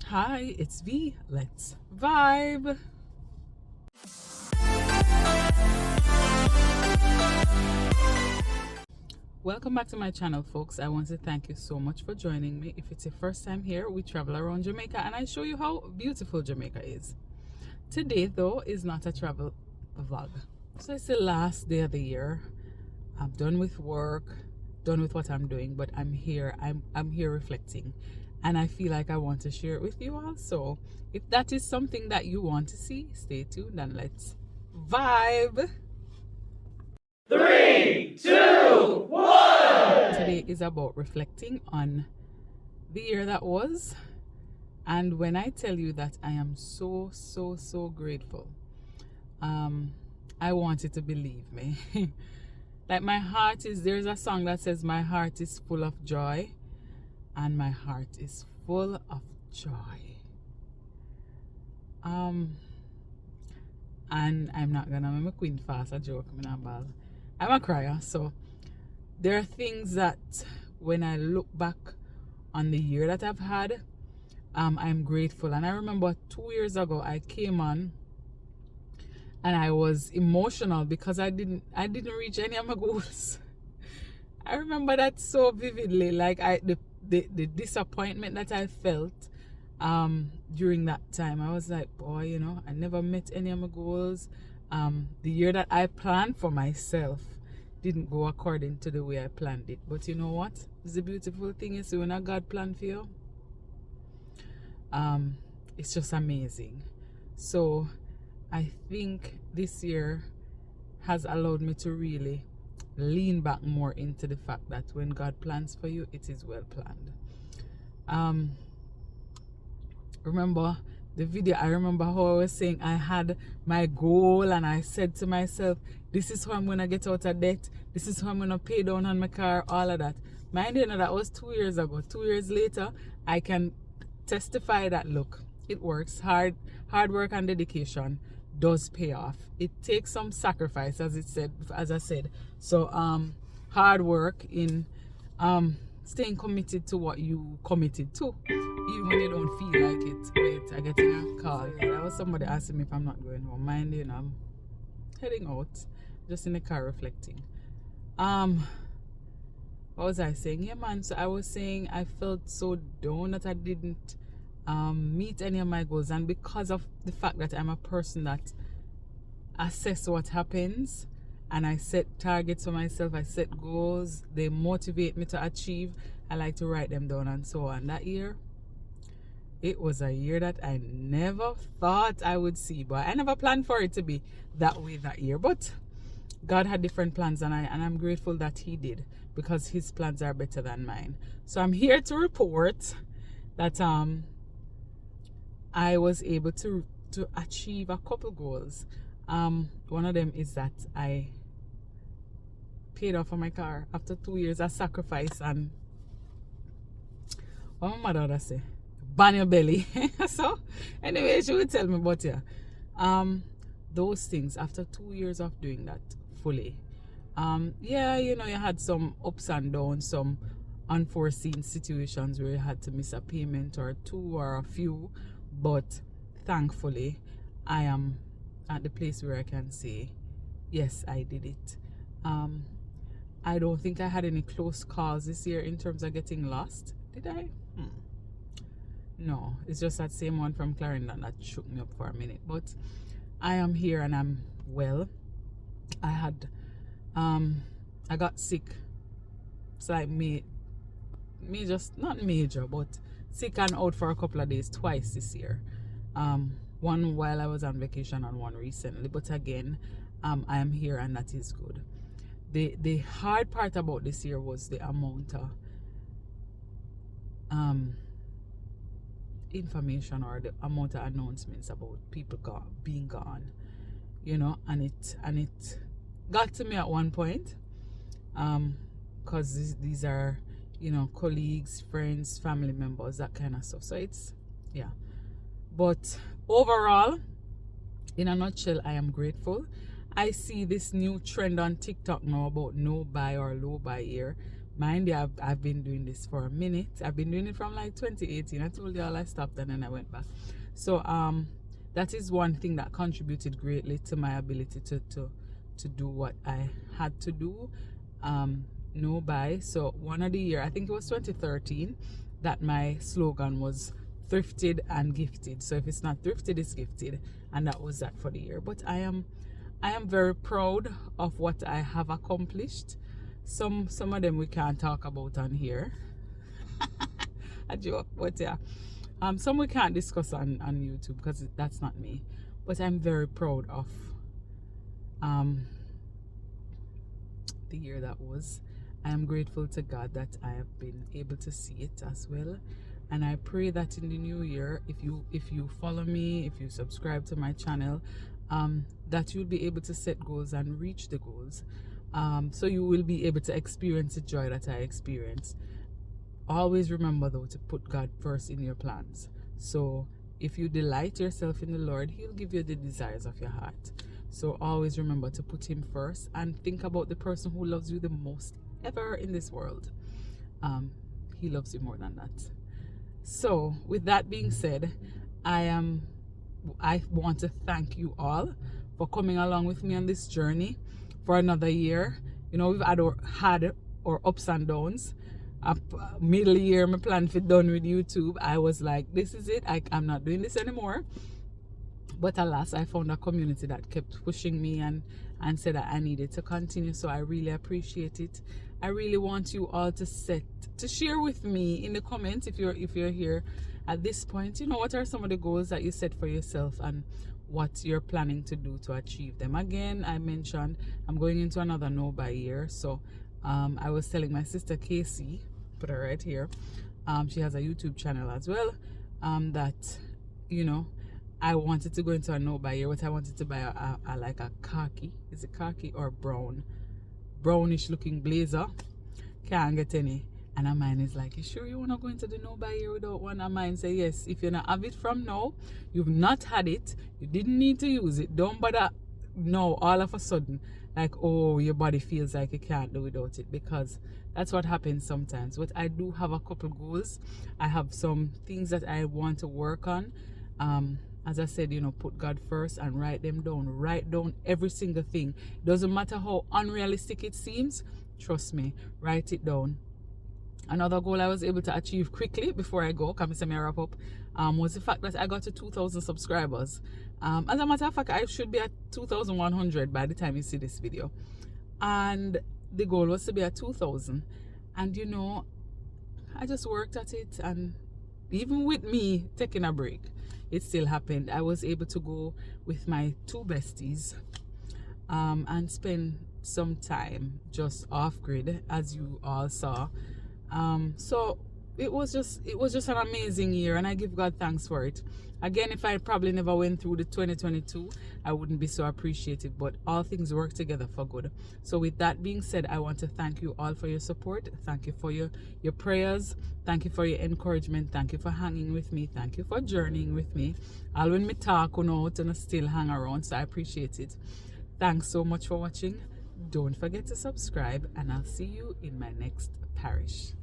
Hi, it's V. Let's vibe. Welcome back to my channel, folks. I want to thank you so much for joining me. If it's your first time here, we travel around Jamaica and I show you how beautiful Jamaica is. Today, though, is not a travel vlog. So it's the last day of the year. I'm done with work, done with what I'm doing, but I'm here. I'm here reflecting. And I feel like I want to share it with you all. So if that is something that you want to see, stay tuned and let's vibe. 3, 2, 1! Today is about reflecting on the year that was. And when I tell you that I am so grateful, I want you to believe me. Like my heart is, there's a song that says my heart is full of joy. And my heart is full of joy. And I'm not gonna make a queen fast a joke. I'm a crier, so there are things that when I look back on the year that I've had, I'm grateful. And I remember 2 years ago I came on and I was emotional because I didn't reach any of my goals. I remember that so vividly, like the disappointment that I felt during that time. I was like, boy, you know, I never met any of my goals. The year that I planned for myself didn't go according to the way I planned it. But you know what? It's the beautiful thing is when a God planned for you, it's just amazing. So I think this year has allowed me to really lean back more into the fact that when God plans for you, it is well planned. Remember the video, I remember how I was saying I had my goal and I said to myself, this is how I'm gonna get out of debt, this is how I'm gonna pay down on my car, all of that. Mind you, that was 2 years ago. 2 years later, I can testify that look, it works. Hard work and dedication does pay off. It takes some sacrifice, as I said. So hard work in staying committed to what you committed to, even when you don't feel like it. Wait, I get a call. That was somebody asking me if I'm not going home. Mind you, I'm heading out, just in the car reflecting. What was I saying? Yeah, man. So I was saying I felt so down that I didn't meet any of my goals, and because of the fact that I'm a person that assess what happens and I set targets for myself, I set goals, they motivate me to achieve. I like to write them down and so on. That year, it was a year that I never thought I would see, but I never planned for it to be that way that year. But God had different plans, and I'm grateful that He did, because His plans are better than mine. So I'm here to report that I was able to achieve a couple goals. One of them is that I paid off on my car after 2 years of sacrifice, and what my mother say, ban your belly. So anyway, she would tell me, but yeah, those things after 2 years of doing that fully. Yeah, you know, you had some ups and downs, some unforeseen situations where you had to miss a payment or two or a few, but thankfully I am at the place where I can say, yes, I did it. I don't think I had any close calls this year in terms of getting lost. Did I? No, it's just that same one from Clarendon that shook me up for a minute. But I am here and I'm well. I had, I got sick. It's like just not major, but sick and out for a couple of days twice this year. One while I was on vacation and one recently, but again, I am here and that is good. The hard part about this year was the amount of information or the amount of announcements about people being gone, you know, and it got to me at one point, because these are, you know, colleagues, friends, family members, that kind of stuff. So it's, yeah. But overall, in a nutshell, I am grateful. I see this new trend on TikTok now about no buy or low buy year, mind you, I've been doing this for a minute. I've been doing it from like 2018. I told y'all I stopped and then I went back. So that is one thing that contributed greatly to my ability to do what I had to do. No buy. So one of the year, I think it was 2013, that my slogan was thrifted and gifted. So if it's not thrifted, it's gifted, and that was that for the year. But I am very proud of what I have accomplished. Some of them we can't talk about on here. A joke, but yeah. Some we can't discuss on YouTube because that's not me. But I'm very proud of the year that was. I am grateful to God that I have been able to see it as well. And I pray that in the new year, if you follow me, if you subscribe to my channel, that you'll be able to set goals and reach the goals. So you will be able to experience the joy that I experienced. Always remember though to put God first in your plans. So if you delight yourself in the Lord, He'll give you the desires of your heart. So always remember to put Him first and think about the person who loves you the most ever in this world. He loves you more than that. So with that being said, I want to thank you all for coming along with me on this journey for another year. You know, we've had our ups and downs. Middle year, my plan for done with YouTube. I was like, this is it. I'm not doing this anymore. But alas, I found a community that kept pushing me and said that I needed to continue. So I really appreciate it. I really want you all to share with me in the comments if you're here at this point. You know, what are some of the goals that you set for yourself and what you're planning to do to achieve them? Again, I mentioned I'm going into another no buy year. So I was telling my sister Casey, put her right here, she has a YouTube channel as well, that, you know, I wanted to go into a no buy year, but I wanted to buy a like a khaki, is it khaki or brownish looking blazer. Can't get any. And a mine is like, you sure you want to go into the no buy year without one? A mine say, yes, if you not have it from now, you've not had it, you didn't need to use it, don't bother now all of a sudden like, oh, your body feels like you can't do without it, because that's what happens sometimes. But I do have a couple goals. I have some things that I want to work on. As I said, you know, put God first and write them down. Write down every single thing. Doesn't matter how unrealistic it seems, trust me, write it down. Another goal I was able to achieve quickly before I go, come me wrap up, was the fact that I got to 2,000 subscribers. As a matter of fact, I should be at 2,100 by the time you see this video. And the goal was to be at 2,000. And you know, I just worked at it, and even with me taking a break, it still happened. I was able to go with my two besties and spend some time just off grid, as you all saw. So it was just an amazing year, and I give God thanks for it. Again, if I probably never went through the 2022, I wouldn't be so appreciative, but all things work together for good. So with that being said, I want to thank you all for your support. Thank you for your prayers. Thank you for your encouragement. Thank you for hanging with me. Thank you for journeying with me. All when me talk out and still hang around, so I appreciate it. Thanks so much for watching. Don't forget to subscribe, and I'll see you in my next parish.